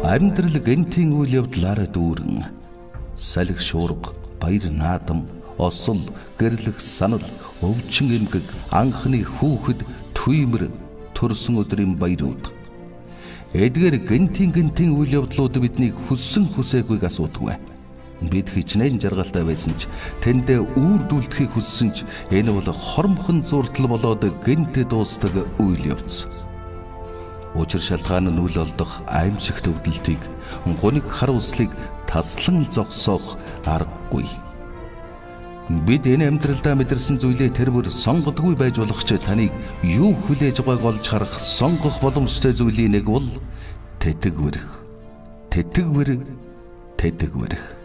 Амьдрал гэнтийн үйл явдлаараа дүүрэн салхи шуурга, баяр наадам, осол, гэрлэх санал, өвчин эмгэг, анхны хүүхэд, түймэр, төрсөн өдрийн баярууд. Эдгээр гэнтийн үйл явдлууд биднийг хүссэн хүсээгүй асуудаггүй. Бид хичнээн жаргалтай байсан ч тэндээ үүрдүүлдэхийг хүссэн ч энэ бол хормхон зурдал болоод гэнт дуустдаг үйл явц. Учир шалтгаан нь үл олдох аимшигт өвдөлтийг, гуниг хар услыг таслан зогсоох аргагүй. Бид энэ амьдралдаа мэдэрсэн зүйлээ тэр бүр сонгодгүй байж болох ч таныг юу хүлээж байгааг олж харах сонгох боломжтой зүйлийн нэг бол тэтгвэрх. Тэтгвэрх.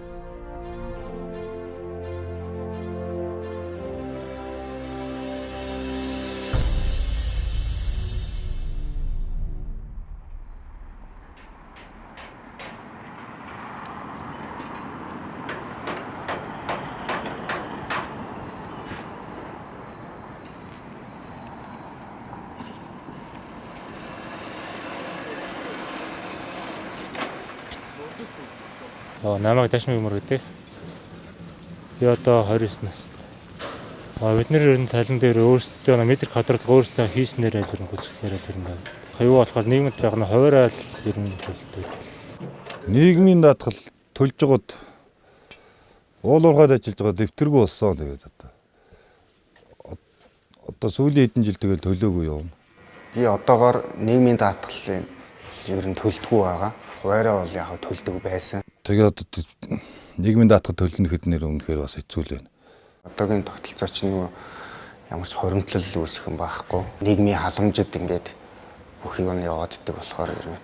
Намайг Дашмиг мөр гэдэг. Би одоо 29 настай. Бид нэр ер нь цалин дээр өөрсдөө метр квадрат өөрсдөө хийснээр л ер нь хүсэлтээр тэр юм байна. Юу болохоор нийгэмд яг нь хуваарай ер нь төлдөг. Нийгмийн даатгал төлж байгаад уулуурхаад ажиллаж байгаа дэвтэргүй болсон л гэдэг одоо сүүлийн хэдэн жил тэгэл төлөөгүй юм. Би одоогоор нийгмийн даатгалын ер нь төлдөггүй байгаа. Хуваарай бол яг төлдөг байсан. Тэгээд нийгмийн даатгал төлнө гэхнээр үнэхээр бас хэцүү л байна. Одоогийн тогтолцооч нь ямар ч хоримтлал үүсэх юм байхгүй. Нийгмийн халамжид ингээд бүх юм яваад идэх болохоор ер нь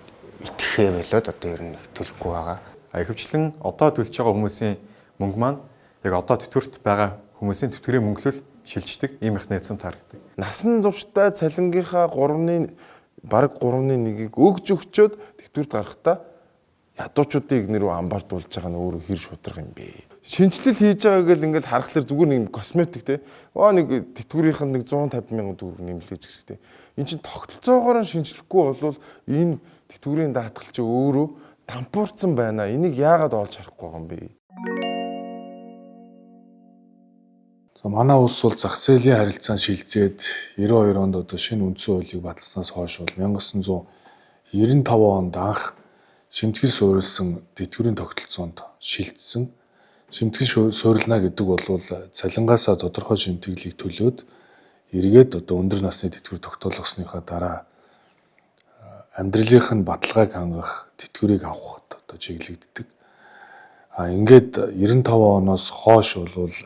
итгэхээ болоод одоо ер нь төлөхгүй байгаа. Ихэвчлэн одоо төлж байгаа хүмүүсийн мөнгө маань яг одоо тэтгэврт байгаа хүмүүсийн тэтгэврийн мөнгөлөл шилждэг ийм их найдсан тарагддаг. Насан туршдаа цалингийнхаа 3.1-ийг өгж өгчөөд тэтгэврт гарахтаа ядуучуудыг нэрүү амбардуулж байгаа нь өөрөө хэр шударга юм бэ. Шинжилэл хийж байгаа гэл ингээл харахаар зүгээр нэг косметик те. Нэг тэтгэврийнх нь 150 мянган төгрөг нэмэлгээж хэрэгтэй. Энд чинь тогтолцоогоор нь шинжлэхгүй болвол энэ тэтгэврийн даатгал чи өөрөө тампуурсан байна. Энийг яагаад олж харахгүй байгаа юм бэ? Манай улс бол зах зээлийн харилцаанд шилжээд 92 онд одоо шинэ үндсэн хуулийг баталснаас хойш бол 1995 онд анх шимтгэл суурилсан тэтгэврийн тогтолцоонд шилжсэн. Шимтгэл суурилна гэдэг бол цалингаасаа тодорхой шимтгэлийг төлөөд эргээд одоо өндөр насны тэтгэвэр тогтоолгосныхаа дараа амьдралынх нь баталгааг хангах тэтгэврийг авахд одоо чиглэгддэг. Ингээд 95 оноос хойш бол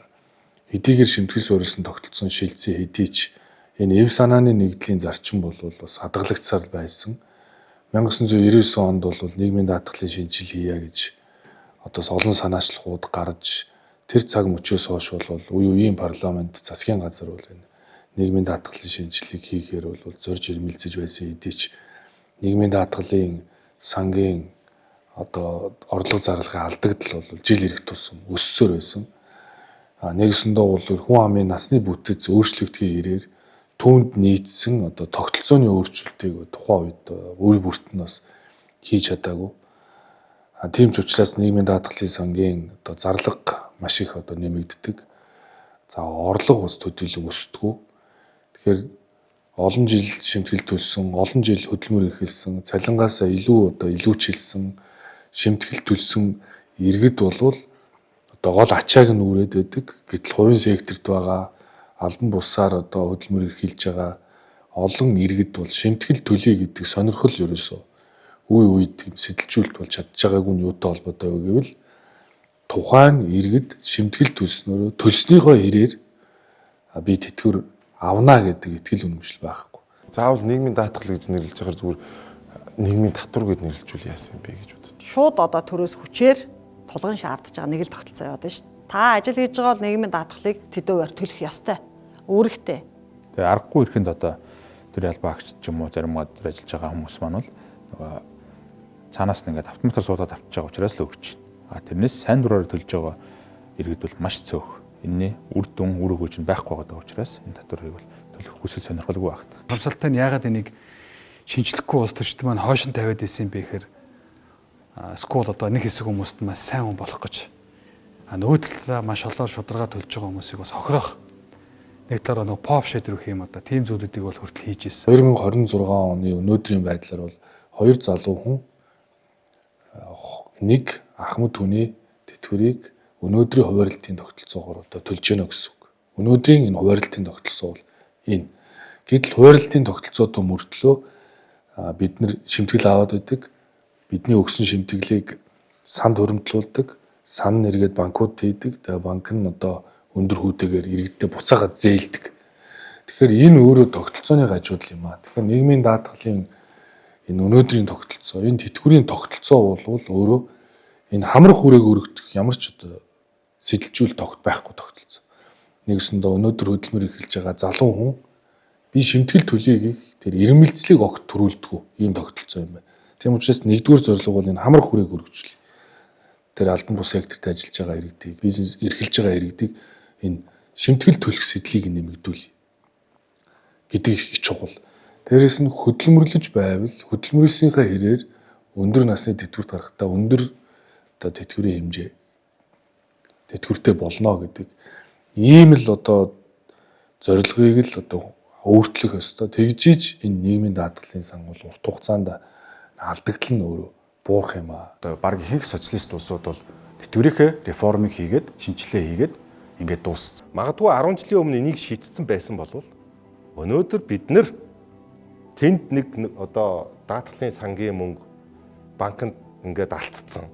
хэдийгээр шимтгэл суурилсан тогтолцоонд шилжсэн хэдий ч энэ эв санааны нэгдлийн зарчим бол бас хадгалагдсаар байсан. 1999 онд бол нийгмийн даатгалын шинжил хийя гэж одоо олон санаачлалууд гарч тэр цаг мөчөөс хойш бол үе үеийн парламент засгийн газар бол энэ нийгмийн даатгалын шинжилгээг хийхээр бол зорж ирмэлцэж байсан хэдий ч нийгмийн даатгалын сангийн одоо орлого зарлагын алдагдал бол жил ирэх тусам өссөөр байсан. Нэгсэндээ бол хүн амын насны бүтэц өөрчлөгдөхийн ирээр түүнд нийцсэн одоо тогтолцооны өөрчлөлтийг тухайн үед үе бүрт нь бас хийж чадаагүй. Тийм ч учраас нийгмийн даатгалын сангийн одоо зарлага маш их одоо нэмэгддэг. За орлого бас төдийлөн өсдөггүй. Тэгэхээр олон жил шимтгэл төлсөн, олон жил хөдөлмөр эрхэлсэн, цалингаасаа илүүчилсэн, шимтгэл төлсөн иргэд болвол одоо гол ачааг нь үүрээд байдаг. Гэтэл хувийн секторт байгаа албан бусаар одоо хөдөлмөр эрхэлж байгаа олон иргэд бол шимтгэл төлөе гэдэг сонирхол ерөөсөө үе үед тийм сэтэлжүүлэлт болж чадж байгаагүй нь юутай холбоотой вэ гэвэл тухайн иргэд шимтгэл төлснөөрөө төлснийхөө хэрээр би тэтгэвэр авна гэдэг итгэл үнэмшил байхгүй. Заавал нийгмийн даатгал гэж нэрлэж байгаа зүгээр нийгмийн татвар гэж нэрлэжүүл яасан бэ гэж боддог. Шууд одоо төрөөс хүчээр тулгын шаардж байгаа нэг л тогтолцоо яваад байна шүү дээ. Та ажил хийж байгаа бол нийгмийн даатгалыг төдөөөр төлөх ёстой. Үүрэгтэй. Тэгээ аргагүй ирэхэнд одоо тэр ялбаагч ч юм уу зарим газар ажиллаж байгаа хүмүүс маань бол цаанаас нь ингээд автоматар суудаад авчиж байгаа учраас л өгч байна. Тэрнээс сайн дураар төлж байгаа иргэд бол маш цөөх. Энэний үр дүн үр өгөөж нь байхгүй байгаа учраас энэ татварыг бол төлөх хүсэл сонирхолгүй багт. Хамсалтай нь яагаад энийг шинжлэхгүй улс төрчид маань хойшин тавиад байсан юм бэ гэхээр скул одоо нэг хэсэг хүмүүст маш сайн хүн болох гэж нөгөө талаа маш олоор шударга төлж байгаа хүмүүсийг бас хохирох нэг талаараа нөгөө pop shader гэх юм одоо тийм зүйлүүдийг бол хүртэл хийж ирсэн. 2026 оны өнөөдрийн байдлаар бол 2 залуу хүн нэг ахмад хүний тэтгэврийг өнөөдрийн хуваарлтын тогтолцоогоор одоо төлж гэнэ гэсэн үг. Өнөөдрийн энэ хуваарлтын тогтолцоо бол энэ. Гэтэл хуваарлтын тогтолцоотой мөртлөө бид нар шимтгэл аваад байдаг. Бидний өгсөн шимтгэлийг санд хуримтлуулдаг, сан нэргээд банкуд хийдэг. Тэгээ банк нь одоо өндөр хүүтэйгээр иргэдэд буцаагаад зээлдэг. Тэгэхээр энэ өөрөө тогтолцооны гажууд юм аа. Тэгэхээр нийгмийн даатгалын энэ өнөөдрийн тогтолцоо, энэ тэтгэврийн тогтолцоо бол өөрөө энэ хамрах хүрээг өргөдөх ямар ч одоо сэтэлжүүл тогт байхгүй тогтолцоо. Нэгсэндээ өнөөдөр хөдөлмөр эхэлж байгаа залуу хүн би шимтгэл төлөе гэх тэр ирмэлцлийг огт төрүүлдэг ийм тогтолцоо юм байна. Тийм учраас нэгдүгээр зорилго бол энэ хамрах хүрээг өргөжлөе. Тэр албан бус секторт ажиллаж байгаа иргэдийг, бизнес эрхэлж байгаа иргэдийг энэ шимтгэл төлөх сэтлийг нэмэгдүүлье гэдэг их чухал. Дээрээс нь хөдөлмөрлөж байвал хөдөлмөрийнхээ хэрээр өндөр насны тэтгэврт гарахдаа өндөр одоо тэтгэврийн хэмжээ тэтгэвртэй болно гэдэг ийм л одоо зорилгыг л одоо өөрчлөх ёстой. Тэгжиж энэ нийгмийн даатгалын сан бол урт хугацаанд алдагдал нь өөрөө буурах юм аа. Одоо баг ихэнх социалист улсууд бол тэтгэврийнхээ реформыг хийгээд шинжилгээ хийгээд ингээд дууссан. Магадгүй 10 жилийн өмнө энийг шийдсэн байсан бол өнөөдөр бид нэр тэнд нэг одоо даатгалын сангийн мөнгө банкнд ингээд алдсан.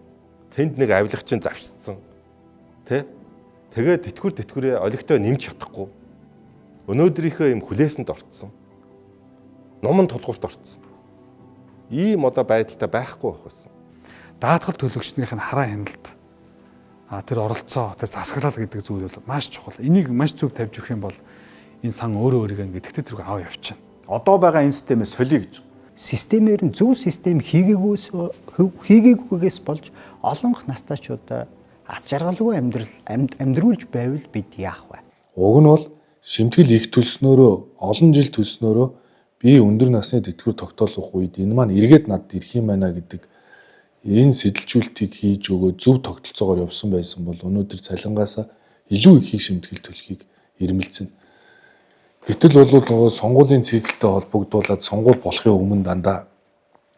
Тэнд нэг авилгачин завшигдсан. Тэгээд тэтгэврээ олигтой нэмж чадахгүй. Өнөөдрийнхөө юм хүлээсэнд орцсон. Номон тулгуурт орцсон. Ийм одоо байдалтай байхгүй байх байсан. Даатгал төлөгчдийнх нь хараа хяналт тэр оролцоо, тэр засаглал гэдэг зүйл бол маш чухал. Энийг маш зөв тавьж өгөх юм бол энэ сан өөрөө өөрийгөө ингээд тэгтээ тэргүй аваа явчихна. Одоо байгаа энэ системээс солиё гэж. Системээр нь зөв систем хийгээгүйгээс болж олонх настайчуудаа аз жаргалгүй амьдруулж байвал бид яах вэ? Уг нь бол шимтгэл их төлснөөрөө олон жил төлснөөрөө би өндөр насны тэтгэвэр тогтоолох үед энэ маань эргээд надад ирэх юм байна гэдэг энэ сэтэлжүүлтийг хийж өгөө зөв тогтолцоогоор явсан байсан бол өнөөдөр цалингаасаа илүү ихийг шимтгэл төлөхийг ирмэлцэнэ. Гэтэл бол сонгуулийн циклтэй холбогдуулаад сонгуул болохын өмнө дандаа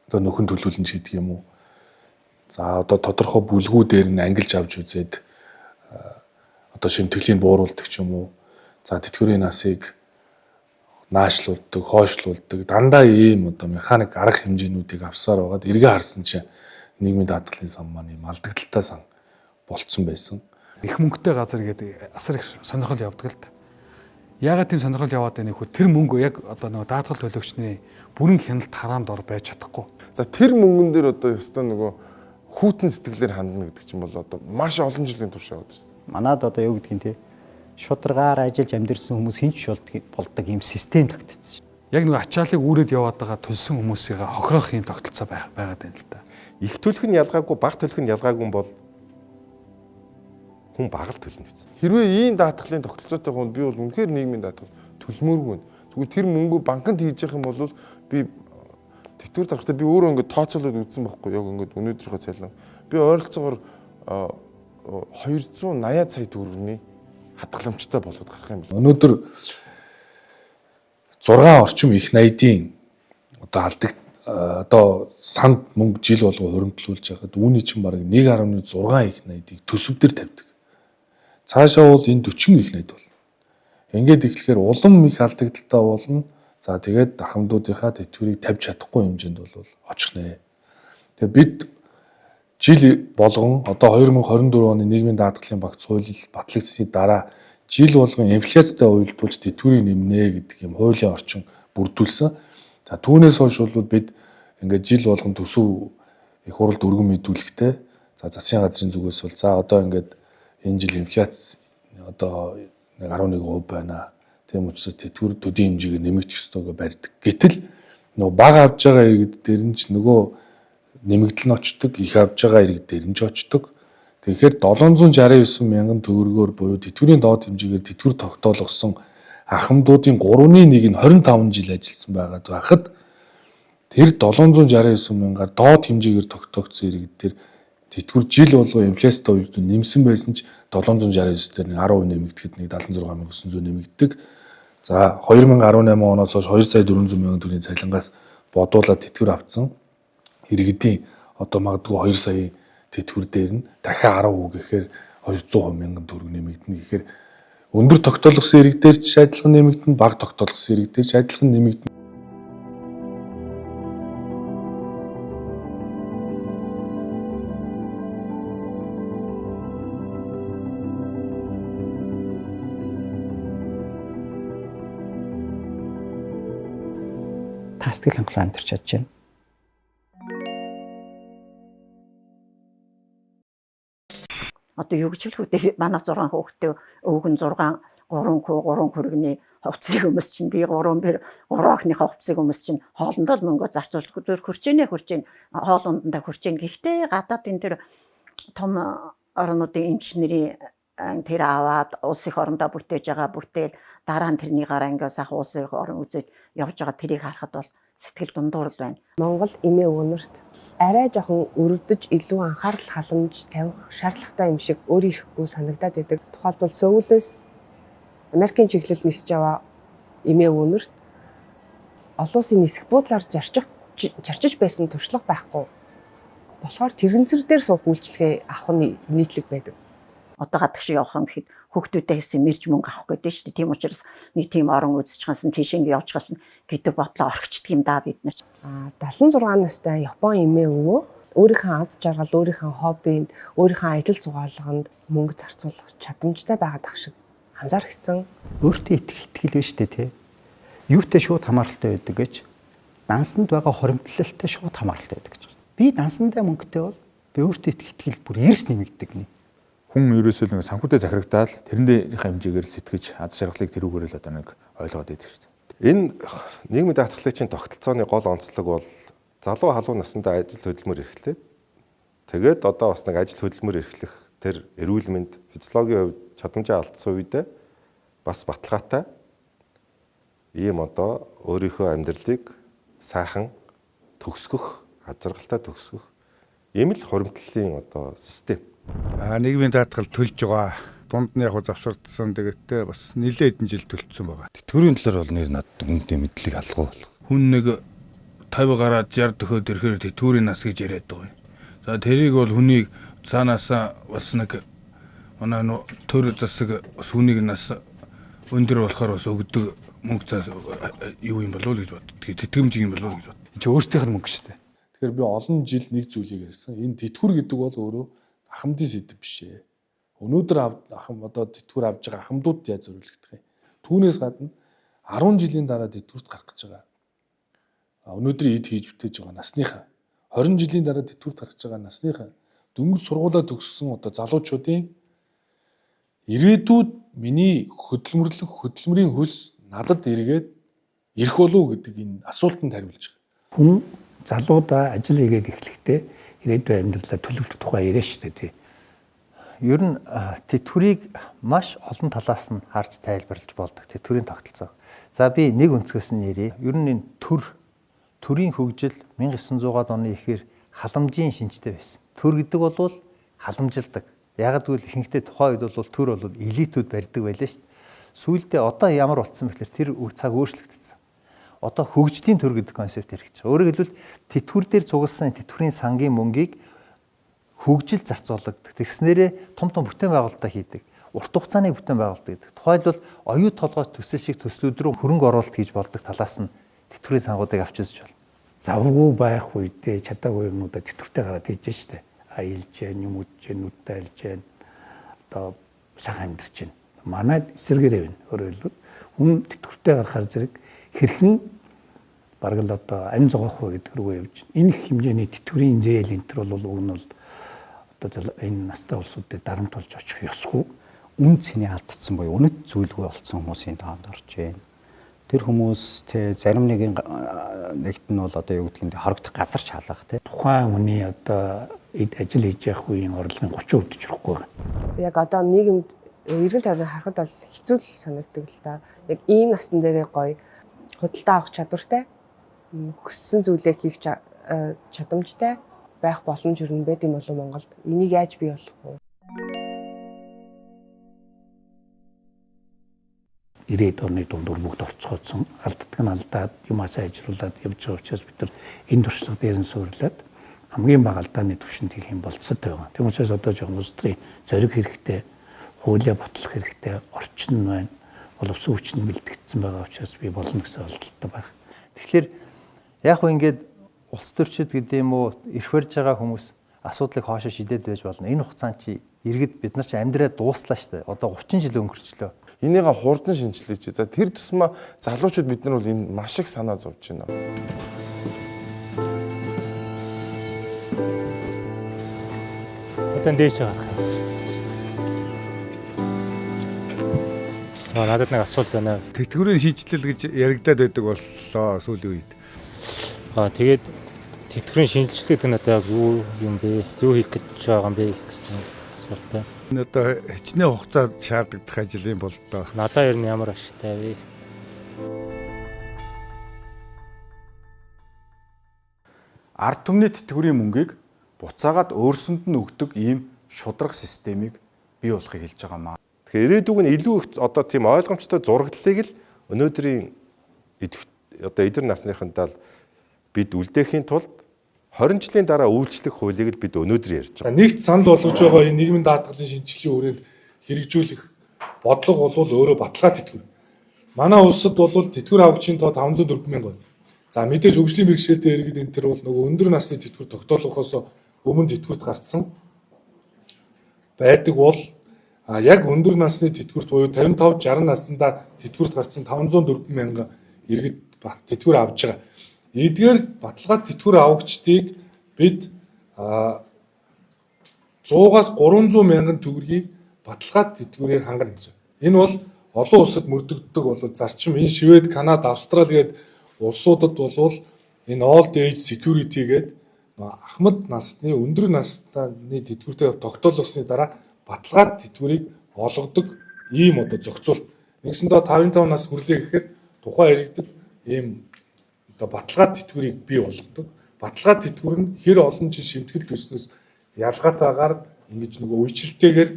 одоо нөхөн төлөвлөн шийдэх юм уу? За одоо тодорхой бүлгүү дээр нь ангилж авч үзээд одоо шимтгэлийг бууруулдаг ч юм уу? За тэтгэврийн насыг наашлуулдаг, хойшлуулдаг дандаа ийм одоо механик арга хэмжээнүүдийг авсаар байгаад эргээ харсан чинь нийгмийн даатгалын сан маань ийм алдагдaltaй сан болцсон байсан. Их мөнгөтэй газар гэдэг асар их сонирхол явдаг л та. Яагаад тийм сонирхол яваад байгааг нөхөд тэр мөнгө яг одоо нөгөө даатгал төлөгчний бүрэн хяналт хараанд ор байж чадахгүй. За тэр мөнгөн дээр одоо ёстой нөгөө хүүтэн сэтгэлээр хандна гэдэг чинь бол одоо маш олон жилийн турш яваад ирсэн. Манад одоо юу гэдгийг те шударгаар ажиллаж амьдэрсэн хүмүүс хинч болдог ийм систем тогтцсон. Яг нөгөө ачааллыг үүрээд яваад байгаа төлсөн хүмүүсийг хохирох юм тогтолцоо байгаад байна л да. Их төлөх нь ялгаагүй, бага төлөх нь ялгаагүй бол хүн бага л төлнө биз. Хэрвээ ийм даатгалын тогтолцоотой хүн би бол үнэхээр нийгмийн даатгал төлмөөргүй. Зүгээр тэр мөнгөө банкнд хийж явах юм бол би тэтгэвэр дарахтаа би өөрөө ингээд тооцоолоод үзсэн байхгүй яг ингээд өнөөдрийнхөө цалин. Би ойролцоогоор 280 сая төгрөгийн хадгаламжтай болоод гарах юм байна. Өнөөдөр 6 орчим их найдын одоо алдаг одоо санд мөнгө жил болго хуримтлуулж байхад үүний чинь бараг 1.6 их найдыг төсөвдөр тавьдаг. Цаашаа бол энэ 40 их найд бол. Ингээд ихлэхээр улам их алдагдaltaй болно. За тэгээд дахамдуудынхаа тэтгэврийг тавьж чадахгүй хэмжээнд бол очих нэ. Тэгээд бид жил болгон одоо 2024 оны нийгмийн даатгалын багц хууль батлагдсны дараа жил болгон инфляцтай уялдуулж тэтгэврийг нэмнэ гэдэг юм хуулийн орчин бүрдүүлсэн. За түүнээс хойш бол бид ингээд жил болгон төсөв их хуралд өргөн мэдүүлэхтэй. За засгийн газрын зүгээс бол за одоо ингээд энэ жил инфляц одоо 11% байна. Тийм учраас тэтгэвэр төдийн хэмжээгээр нэмэгдэх ёстой гэж барьдаг. Гэтэл нөгөө бага авж байгаа иргэд дээр нь ч нөгөө нэмэгдэл нь очдог, их авж байгаа иргэд дээр нь ч очдог. Тэгэхээр 769 мянган төгрөгөөр буюу тэтгэврийн доод хэмжээгээр тэтгэвэр тогтоолгосон ахмадуудын 3/1 нь 25 жил ажилласан байгаад байхад Тэр 769 мянгаар доод хэмжээгээр тогтоогдсон иргэд дээр тэтгэвэр жил болго инфляцтай үед нэмсэн байсан ч 769 дээр 10% нэмэгдэхэд 76,900 нэмэгддэг. За 2018 оноос хойш 2 сая 400 мянган төгрөгийн цалингаас бодуулаад тэтгэвэр авсан иргэдийн одоо магадгүй 2 сая тэтгэвэр дээр нь дахиад 10% гэхээр 200 мянган төгрөг нэмэгдэнэ гэхээр өндөр тогтоолгосон иргэд дээр ч адилхан нэмэгдэнэ, бага тогтоолгосон иргэд дээр ч адилхан нэмэгдэнэ. Та сэтгэл хангалуун амьдарч чадж байна. Одоо юу гэж хэлэх үү? Манай 6 хүүхдээ өвг нь 3 хүргэний хувцсыг өмс чинь би 3 охиныхаа хувцсыг өмс чинь хоолндоо л мөнгө зарцуулж зөв хурцэнэ хоол ундандаа хурцэн. Гэхдээ гадаад энэ тэр том орнуудын эмчнэрийн тэр аваад улс их орондоо бүтээж байгаа бүтээл дараа нь тэрний гараа ингээ сах улс их орон үзэж явж байгаа тэрийг харахад бол сэтгэл дундуур л байна. Монгол эмээ өвгөнөрт арай жоохон өрөвдөж илүү анхаарал халамж тавих шаардлагатай юм шиг өөрийнхөө санагдаад байдаг. Тухайлбал Сөүлээс Америкийн чиглэлд нисэж яваа эмээ өвгөнөрт олон улсын нисэх буудлаар зарчиж байсан туршлага байхгүй. Болохоор тэрэгцэр дээр суух үйлчлэгээ авах нь нийтлэг байдаг. Одоо гадагш явах юм гэхэд хүүхдүүдээ хийсэн мэрж мөнгө авах гэдэг шүү дээ. Тийм учраас нэг тийм орон үзчихсэн тийш ингэ явж гасан гэдэг бодлоо орхичдаг юм да бид нар. 76 настай Япон эмээ өвөө өөрийнхөө аз жаргал, өөрийнхөө хоббинд, өөрийнхөө ажил зугаалганд мөнгө зарцуулах чадамжтай байгаад ах шиг анзаарчихсан. Өөртөө итгэл биш үү те? Юутай шууд хамааралтай байдаг гэж дансанд байгаа хоримтлалтай шууд хамааралтай байдаг гэж. Би дансандаа мөнгөтэй бол би өөртөө итгэл бүр эрс нэмэгдэг нэг. Хүн ерөөсөө нэг санхүүтэй захирагдаал тэрэндээ хэмжээгээр сэтгэж аз жаргалыг тэрүүгээр л одоо нэг ойлгоод байдаг шүү дээ. Энэ нийгмийн даатгалын тогтолцооны гол онцлог бол залуу халуун насндаа ажил хөдөлмөр эрхлээд тэгээд одоо бас нэг ажил хөдөлмөр эрхлэх тэр эрүүл мэнд физиологийн хувьд чадамжаа алдсан үедээ бас баталгаатай ийм одоо өөрийнхөө амьдралыг сайхан төгсгөх, аз жаргалтай төгсгөх ийм л хуримтлалын одоо систем. Нийгмийн даатгал төлж байгаа. Дунд нь яг завсардсан тэгэхдээ бас нэлээд хэдэн жил төлцсөн байгаа. Тэтгэврийн талаар бол нэр надад үнэтэй мэдлэг алгуу болох. Хүн нэг 50 гараад 60 дөхөөд ирэхээр тэтгэврийн нас гэж яриад байгаа юм. За тэрийг бол хүнийг цаанаасаа бас нэг манай төр засаг бас хүнийг нас өндөр болохоор бас өгдөг мөнгө цаас юу юм болов уу гэж бод. Тэтгэмж юм болов уу гэж бод. Чи өөртөөх нь мөнгө шүү дээ. Тэгэхээр би олон жил нэг зүйлийг ярьсан. Энэ тэтгэвэр гэдэг бол өөрөө ахмадын сэдв биш ээ. Өнөөдөр одоо тэтгэвэр авж байгаа ахмадууд яаж зориулагдах юм? Түүнээс гадна 10 жилийн дараа тэтгэврт гарах гэж байгаа. Өнөөдөр эд хийж бүтээж байгаа насныхаа 20 жилийн дараа тэтгэврт гарах гэж байгаа насныхаа дөнгөж сургуулаа төгссөн одоо залуучуудын ирээдүйд миний хөдөлмөрийн хөлс надад эргээд ирэх болов гэдэг энэ асуултанд хариулж байгаа. Хүн залуудаа ажил хийгээд эхлэхдээ ирээдүйн амьдралаа төлөвлөх тухай яриа шүү дээ тий. Ер нь тэтгэврийг маш олон талаас нь харж тайлбарлаж болдог тэтгэврийн тогтолцоо. За би нэг өнцгөөс нь нэрээ. Ер нь энэ төрийн хөгжил 1900-аад оны ихээр халамжийн шинжтэй байсан. Төр гэдэг бол халамжилдаг. Яг гэвэл ихэнхдээ тухайн үед бол төр бол элитүүд барьдаг байлаа шүү дээ. Сүүлдээ одоо ямар болсон бэхлээр тэр цаг өөрчлөгдсөн. Одоо хөгжлийн төр гэдэг концепт хэрэгж байгаа. Өөрөөр хэлбэл тэтгэвэр дээр цугласан тэтгэврийн сангийн мөнгийг хөгжил зарцуулдаг. Тэгснээрээ том бүтээн байгуулалтаа хийдэг. Урт хугацааны бүтээн байгуулалт гэдэг. Тухайлбал оюут толгой төсөл шиг төслүүд рүү хөрөнгө оруулалт хийж болдог талаас нь тэтгэврийн сангуудыг авч үзэж байна. Завгүй байх үедээ чадаагүй юмнуудаа тэтгэвртэй гараад хийж штэ. Аялж जैन, юм үдж जैन, нүдтэй айлж जैन. Одоо сайхан амьдарч байна. Манайд эсэргээрээ байна. Өөрөөр хэлбэл хүн тэтгэвртэй гарахаар зэрэг хэрхэн бараг л одоо амь зогоох вэ гэдэг рүү явж байна. Энэ их хэмжээний тэтгэврийн зээл энэ төр бол уг нь бол одоо энэ настай улсуудад дарамт болж очих ёсгүй. Үн цэний алдсан буюу үнэт зүйлгүй болсон хүмүүсийн тоонд орж байна. Тэр хүмүүс зарим нэгэн нэгт нь бол одоо юу гэдгийг хорогдох газар ч халах тий. Тухайн хүний одоо ажил хийж явах үеийн орлогын 30% ч хүрэхгүй байна. Яг одоо нийгэмд эргэн тойрныг харахад бол хэцүү л санагддаг л да. Яг ийм насн дээрээ гоё худалдаа авах чадвартай хүссэн зүйлээ хийх чадамжтай байх боломж өрнө байт юм болов Монголд. Энийг яаж бий болох вэ? 90-ад оны дундуур бүгд орцгоодсон. Алддаг нь алдаад юмаа сайжруулад явж байгаа учраас бид нар энэ туршлага дээр нь суурлаад хамгийн бага алдааны түвшинд хийх юм болцоотой байгаа. Тийм учраас одоо жоохон улс төрийн зориг хэрэгтэй, хуулиа батлах хэрэгтэй, орчин байна. Боловсон хүчин бэлтгэгдсэн байгаа учраас би болно гэсэн ойлголттой байна. Тэгэхээр яг хөө ингээд улс төрчид гэдэг юм уу ирэх барьж байгаа хүмүүс асуудлыг хоошоо шийдээд байж болно. Энэ хугацаанд чи иргэд бид нар чи амьдраад дууслаа шүү дээ. Одоо 30 жил өнгөрчлөө. Энийгээ хурдан шинжилээч. За тэр тусмаа залуучууд бид нар бол энэ маш их санаа зовж байна. Одоо дээш гарах юм. Надад нэг асуулт байна. Тэтгэврийн шинжилэл гэж яригадаад байдаг боллоо сүүлийн үед. Тэгээд тэтгэврийн шинжилгээд энэ одоо юу юм бэ? Юу хийх гэж байгаа юм бэ гэсэн асуултаа. Энэ одоо хичнээн хугацаа шаардлагадах ажил юм бол доо. Надаа ер нь ямар ашигтай вэ? Ард түмний тэтгэврийн мөнгийг буцаагаад өөрсөнд нь өгдөг ийм шударга системийг бий болохыг хэлж байгаа маа. Тэгэхээр ирээдүг нь илүү их одоо тийм ойлгомжтой зураглалыг л өнөөдрийн одоо эдгээр насныхандаа бид үлдээхийн тулд 20 жилийн дараа үйлчлэх хуулийг л бид өнөөдөр ярьж байгаа. Нэгт санал болгож байгаа энэ нийгмийн даатгалын шинжилгээ хүрээнд хэрэгжүүлэх бодлого бол өөрөө баталгаа тэтгэвэр. Манай улсад бол тэтгэвэр авагчийн тоо 504 мянга байна. За мэдээж хөгжлийн бэрхшээлтэй иргэд энэ төр бол нөгөө өндөр насны тэтгэвэр тогтоолохоос өмнө тэтгэврт гарцсан байдаг бол яг өндөр насны тэтгэврт буюу 55-60 наснда тэтгэврт гарцсан 504 мянга иргэд тэтгэвэр авж байгаа. Эдгээр баталгаа тэтгэвэр авагчдыг бид 100-аас 300 мянган төгрөгийг баталгаа тэтгэврээр хангана гэж байна. Энэ бол олон улсад мөрдөгддөг бол зарчим. Энэ Швед, Канада, Австрали гээд улсуудад бол энэ old age security гээд ахмад насны өндөр насны тэтгэвртэй тогтоолсны дараа баталгаа тэтгэврийг олгодог ийм одоо зохицуулт. Нэгсэндээ 55 нас хүрлээ гэхээр тухайн иргэдэд ийм одоо баталгаа тэтгэврийг бий болгодог. Баталгаа тэтгэвэр нь хэр олон жил шимтгэл төснөөс ялгаатаагаар ингэж нөгөө үечлэлтэйгээр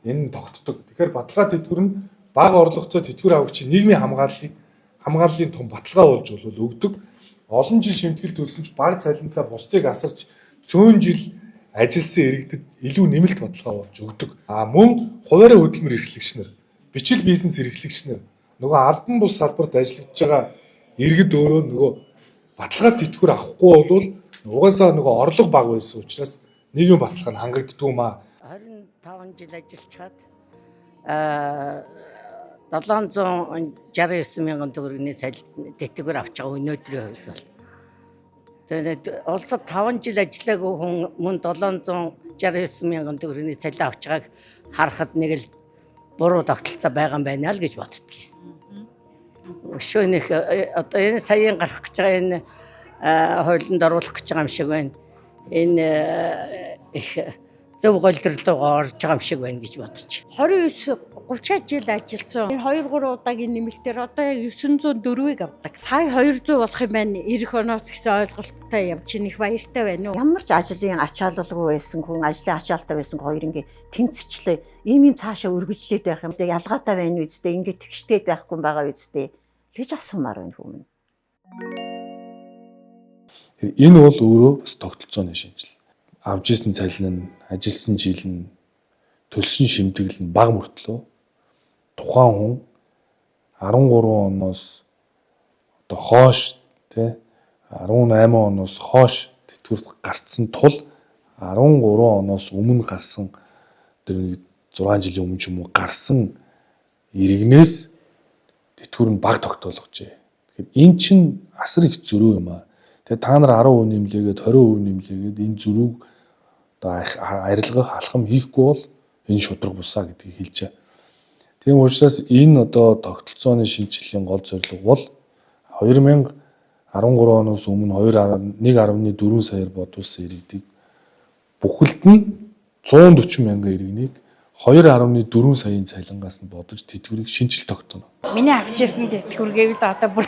энэ тогтдог. Тэгэхээр баталгаа тэтгэвэр нь бага орлоготой тэтгэвэр авагчийн нийгмийн хамгааллын том баталгаа болж өгдөг. Олон жил шимтгэл төлсөн ч бага цалинтай бусдыг асарч цөөн жил ажилласан иргэдэд илүү нэмэлт баталгаа болж өгдөг. Мөн хуваарай хөдөлмөр эрхлэгч нар, бичил бизнес эрхлэгч нар нөгөө албан бус салбарт ажиллаж байгаа иргэд өөрөө нөгөө баталгаа тэтгэвэр авахгүй бол угаасаа нөгөө орлого бага байсан учраас нийгмийн баталгаа нь хангагддгүй маа. 25 жил ажиллачаад 769 мянган төгрөгийн тэтгэвэр авч байгаа өнөөдрийн хувьд бол. Тэгээд улсад 5 жил ажиллаагүй хүн мөн 769 мянган төгрөгийн цалин авч байгааг харахад нэг л буруу тогтолцоо байгаа юм байна л гэж боддгийг. Өшөөнийх одоо энэ саяын гарах гэж байгаа энэ хуулинд оруулах гэж байгаа юм шиг байна. Энэ их зөв голдролтойгоо орж байгаа юм шиг байна гэж бодчих. 29-30 жил ажилласан. Энэ 2-3 удаагийн нэмэлтээр одоо яг 904-ийг авдаг. Сая 200 болох юм байна. Ирэх оноос гэсэн ойлголттой явж чинь их баяртай байна уу? Ямар ч ажлын ачаалалгүй байсан хүн, ажлын ачаалтай байсан хоёр ингээ тэнцвчлээ. Ийм цаашаа өргөжлээд байх юм. Ялгаатай байна үсттэй. Ингээ тэгштэй байхгүй байгаа үсттэй. Тэгж асуумаар байна хүмүүс. Энэ бол өөрөө бас тогтолцооны шинжил. Авж исэн цалин нь, ажилласан жил нь, төлсөн шимтгэл нь бага мөртлөө тухайн хүн 13 оноос одоо хойш тий 18 оноос хойш тэтгэврт гарцсан тул 13 оноос өмнө гарсан тэр 6 жилийн өмнө ч юм уу гарсан иргэнээс тэтгэвэр нь бага тогтоолгожээ. Тэгэхээр эн чинь асар их зөрүү юм аа. Тэгээ та нар 10% нэмлээгээд 20% нэмлээгээд энэ зөрүүг одоо арилгах алхам хийхгүй бол энэ шудраг бусаа гэдгийг хэлж байгаа. Тийм учраас энэ одоо тогтолцооны шинжилгээний гол зорилго бол 2013 оноос өмнө 1.4 саяар бодуулсан иргэдийг бүхэлд нь 140 мянган иргэнийг 2.4 саяын цалингаас нь бодож тэтгэврийг шинжил тогтооно. Миний авч ирсэн тэтгэвргээвэл одоо бүр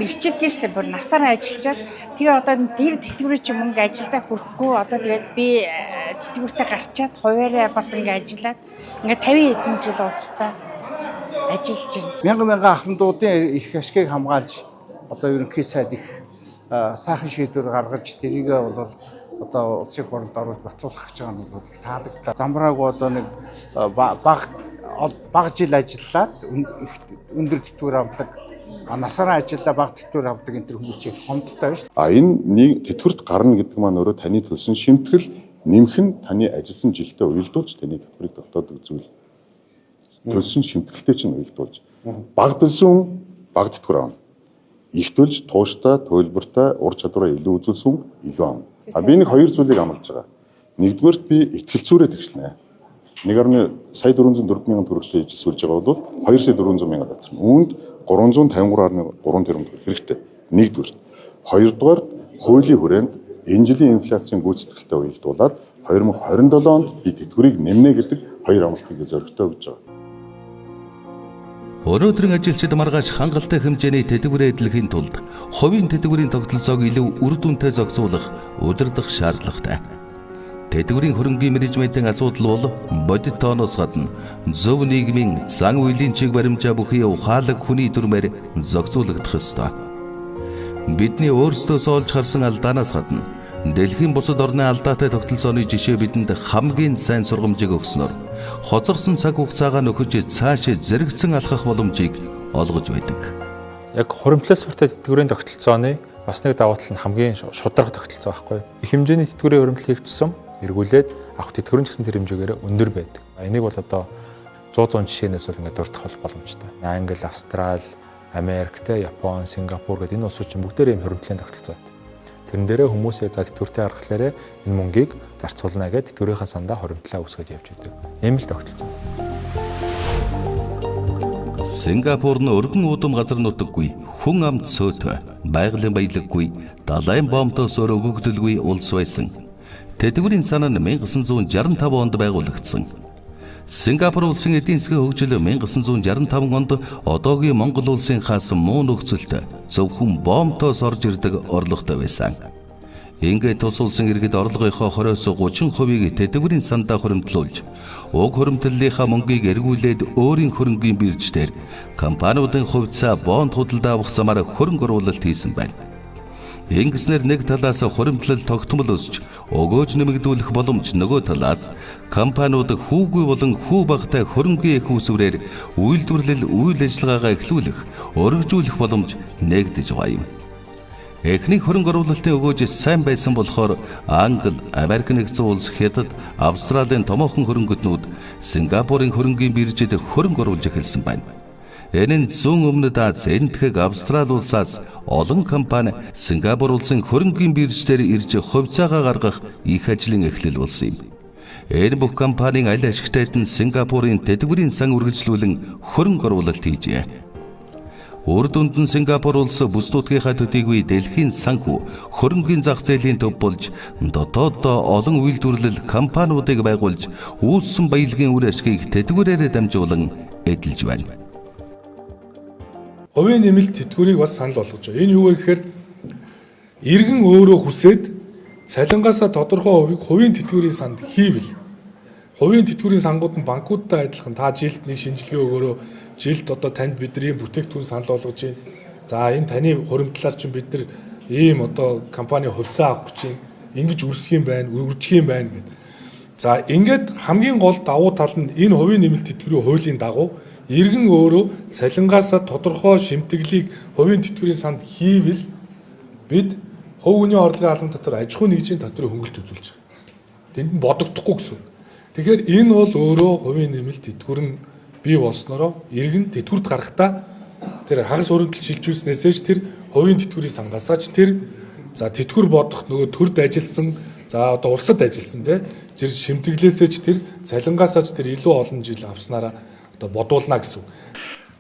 ирчээд гэж тэ бүр насаараа ажиллаад тэгээ одоо тэр тэтгэврийн чи мөнгө ажилдаа хүрэхгүй одоо тэгээд би тэтгэвртээ гарчаад хуваараа бас ингээ ажиллаад ингээ 50 хэдэн жил улстай ажиллаж байна. Мянган ахмадуудын эрх ашгийг хамгаалж одоо ерөнхий сайд их сайхан шийдвэр гаргаж тэрийгээ бол одоо улсын хурлд оруулж батлуулах гэж байгаа нь бол их таалагдлаа. Замбрааг одоо нэг бага жил ажиллаад өндөр тэтгэвэр авдаг, насаараа ажиллаа бага тэтгэвэр авдаг энэ төр хүмүүс чинь хомдолтой байна шүү дээ. Энэ нэг тэтгэврт гарна гэдэг маань өөрөө таны төлсөн шимтгэл нэмэх нь таны ажилласан жилдээ уялдуулж таны тэтгэврийг тогтоодог зүйл. Төлсөн шимтгэлтэй чинь уялдуулж. Бага төлсөн бага тэтгэвэр авна. Их төлж тууштай, төлбөртэй, ур чадвараа илүү үзүүлсэн илүү авна. Би нэг хоёр зүйлийг амлаж байгаа. Нэгдүгээрт би итгэлцүүрээ тэгшлэнэ. 1.404 мянган төгрөглөө ижил суулж байгаа бол 2 сая 400 мянга тацарна. Үүнд 353.3 тэрбум төгрөг хэрэгтэй. Нэгдүгээрт. Хоёрдугаар хуулийн хүрээнд энэ жилийн инфляцийн гүйцэтгэлтэй уялдуулаад 2027 онд би тэтгэврийг нэмнэ гэдэг хоёр амлалтыг зоригтой өгж байгаа. Өнөөдрийн ажилчид маргааш хангалттай хэмжээний тэтгэврээ эдлэхийн тулд хувийн тэтгэврийн тогтолцоог илүү үр дүнтэй зохицуулах удирдах шаардлагатай. Тэтгэврийн хөрөнгийн менежментийн асуудал бол бодит тооноос гадна зөв нийгмийн зан үйлийн чиг баримжаа бүхий ухаалаг хүний дүрмээр зохицуулагдах ёстой. Бидний өөрсдөөс олж харсан алдаанаас гадна дэлхийн бусад орны алдаатай тогтолцооны жишээ бидэнд хамгийн сайн сургамжийг өгснөөр хоцорсон цаг хугацаагаа нөхөж цаашаа зэрэгцэн алхах боломжийг олгож байдаг. Яг хуримтлал сүртэй тэтгэврийн тогтолцооны бас нэг давуу тал нь хамгийн шударга тогтолцоо байхгүй. Их хэмжээний тэтгэврийн хуримтлал хийгдсэн эргүүлээд авах тэтгэврийн гэсэн тэр хэмжээгээр өндөр байдаг. Энийг бол одоо 100 жишээнээс бол ингээд дурдах боломжтой. Англи, Австрали, Америк, Япон, Сингапур гэдэг энэ улсууд чинь бүгдээрээ ийм хуримтлалын тогтолцоотой. Тэрэн дээрээ хүмүүсээ за тэтгэвртэй харахлаарэ энэ мөнгийг зарцуулна гэдэг тэтгэврийнхаа сандаа хуримтлаа үүсгэж явж байдаг. Ийм л тогтолцоо. Сингапур нь өргөн удам газар нутаггүй, хүн амт сөөтэй, байгалийн баялаггүй, далайн бомтоос өөр өгөгдөлгүй улс байсан. Тэтгэврийн сан нь 1965 онд байгуулагдсан. Сингапур улсын эдийн засгийн хөгжил 1965 онд одоогийн Монгол улсын хас муу нөхцөлд зөвхөн бомтоос орж ирдэг орлоготой байсан. Ингээд тус улсын иргэд орлогынхоо 20-30%-ийг тэтгэврийн сандаа хуримтлуулж, уг хуримтлалынхаа мөнгийг эргүүлээд өөрийн хөрөнгийн бирждээр компаниудын хувьцаа бонд худалдаа авах замаар хөрөнгө оруулалт хийсэн байна. Ингэснээр нэг талаас хуримтлал тогтмол өсч өгөөж нэмэгдүүлэх боломж, нөгөө талаас компаниуд хүүгүй болон хүү багтай хөрөнгийн их усврээр үйлдвэрлэл үйл ажиллагаагаа эхлүүлэх, өргөжүүлэх боломж нээгдэж байгаа юм. Эхний хөрөнгө оруулалтын өгөөж сайн байсан болохоор Англи, Америк нэгдсэн улс, Хятад, Австралийн томоохон хөрөнгөтнүүд Сингапурын хөрөнгийн биржид хөрөнгө оруулж эхэлсэн байна. Энэ нь зүүн өмнөд Ази, энэтхэг Австрали улсаас олон компани Сингапур улсын хөрөнгийн бирждээр ирж хувьцаагаа гаргах их ажлын эхлэл болсон юм. Энэ бүх компанийн аль ашигтайд нь Сингапурын тэтгэврийн сан үргэлжлүүлэн хөрөнгө оруулалт хийжээ. Үр дүнд нь Сингапур улс бүс нутгийнхаа төдийгүй дэлхийн санхүү хөрөнгийн зах зээлийн төв болж дотооддоо олон үйлдвэрлэл компаниудыг байгуулж үүссэн баялагын үр ашгийг тэтгэврээр дамжуулан эдэлж байна. Хувийн нэмэлт тэтгэврийг бас санал болгож байна. Энэ юу вэ гэхээр иргэн өөрөө хүсээд цалингаасаа тодорхой хувийг хувийн тэтгэврийн санд хийвэл хувийн тэтгэврийн сангууд нь банкудтай адилхан та жилд нэг шинжилгээ өгөөрөө жилд одоо танд бидний бүтээгдэхүүн санал болгож байна. За энэ таны хуримтлалаар чинь бид нар ийм одоо компани хувьцаа авах гэж ингэж үрсэх юм байна, үржих юм байна гэдэг. За ингээд хамгийн гол давуу тал нь энэ хувийн нэмэлт тэтгэврийн хуулийн дагуу иргэн өөрөө цалингаасаа тодорхой шимтгэлийг хувийн тэтгэврийн санд хийвэл бид хувь хүний орлогын албан татвар, аж ахуйн нэгжийн татврыг хөнгөлт үзүүлж байгаа. Тэнд нь бодогдохгүй гэсэн. Тэгэхээр энэ бол өөрөө хувийн нэмэлт тэтгэвэр нь бий болсноороо иргэн тэтгэврт гарахдаа тэр хагас өрөмтөл шилжүүлснээсээ ч тэр хувийн тэтгэврийн сангаасаа ч тэр за тэтгэвэр бодох нөгөө төрд ажилласан за одоо улсад ажилласан тий зэрэг шимтгэлээсээ ч тэр цалингаасаа ч тэр илүү олон жил авснараа одоо бодуулна гэсэн.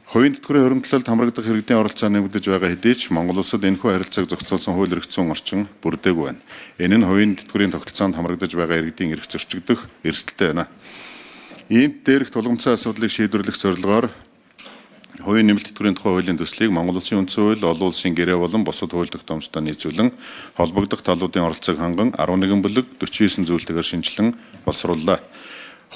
Хувийн тэтгэврийн хуримтлалд хамрагдах иргэдийн оролцоо нэмэгдэж байгаа хэдий ч Монгол улсад энэхүү харилцааг зохицуулсан хууль эрх зүйн орчин бүрдээгүй байна. Энэ нь хувийн тэтгэврийн тогтолцоонд хамрагдаж байгаа иргэдийн эрх зөрчигдөх эрсдэлтэй байна. Иймд дээрх тулгымцсан асуудлыг шийдвэрлэх зорилгоор хувийн нэмэлт тэтгэврийн тухай хуулийн төслийг Монгол Улсын үндсэн хууль, олон улсын гэрээ болон бусад хууль тогтоомжтой нийцүүлэн холбогдох талуудын оролцоог ханган 11 бүлэг 49 зүйлтэйгээр шинжилэн боловсрууллаа.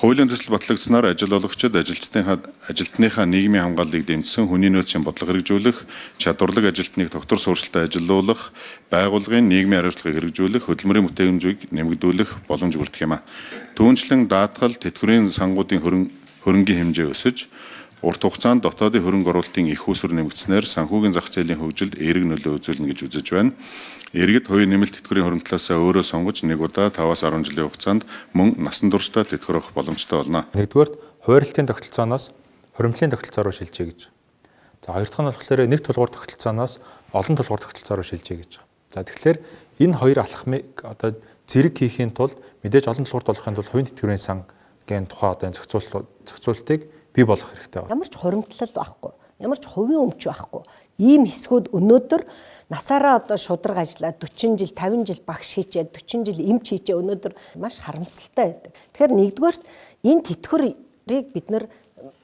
Хуулийн төсөл батлагдсанаар ажил олгогчид ажилтныхаа нийгмийн хамгааллыг дэмжсэн хүний нөөцийн бодлого хэрэгжүүлэх, чадварлаг ажилтныг тогтвор суурьшилтай ажилуулах, байгууллагын нийгмийн хариуцлагыг хэрэгжүүлэх, хөдөлмөрийн бүтээгдэхүүнийг нэмэгдүүлэх боломж бүрдэх юм а. Түүнчлэн даатгал тэтгэврийн сангуудын хөрөнгийн хэмжээ өсөж, урт хугацаанд дотоодын хөрөнгө оруулалтын их усүр нэмэгдснээр санхүүгийн зах зээлийн хөгжилд эерэг нөлөө үзүүлнэ гэж үзэж байна. Иргэд хувийн нэмэлт тэтгэврийн хуримтлаасаа өөрөө сонгож 1 удаа 5-10 жилийн хугацаанд мөн насан туршдаа тэтгэр авах боломжтой болно. Нэгдүгээр хуурлтын тогтолцооноос хуримтлын тогтолцоо руу шилжээ гэж. За хоёр дахь нь болохоор нэг тулгуур тогтолцооноос олон тулгуур тогтолцоо руу шилжээ гэж. За тэгэхээр энэ хоёр алхмыг одоо зэрэг хийхийн тулд мэдээж олон тулгуур болгохын тулд хувийн тэтгэврийн сангийн тухай одоо зохицуултыг бий болгох хэрэгтэй байна. Ямар ч хуримтлал байхгүй, ямар ч хувийн өмч байхгүй. Ийм хэсгүүд өнөөдөр насаараа одоо шударга ажиллаад 40 жил, 50 жил багш хийчээд 40 жил эмч хийчээ өнөөдөр маш харамсалтай байдаг. Тэгэхээр нэгдүгээрт энэ тэтгэврийг бид нар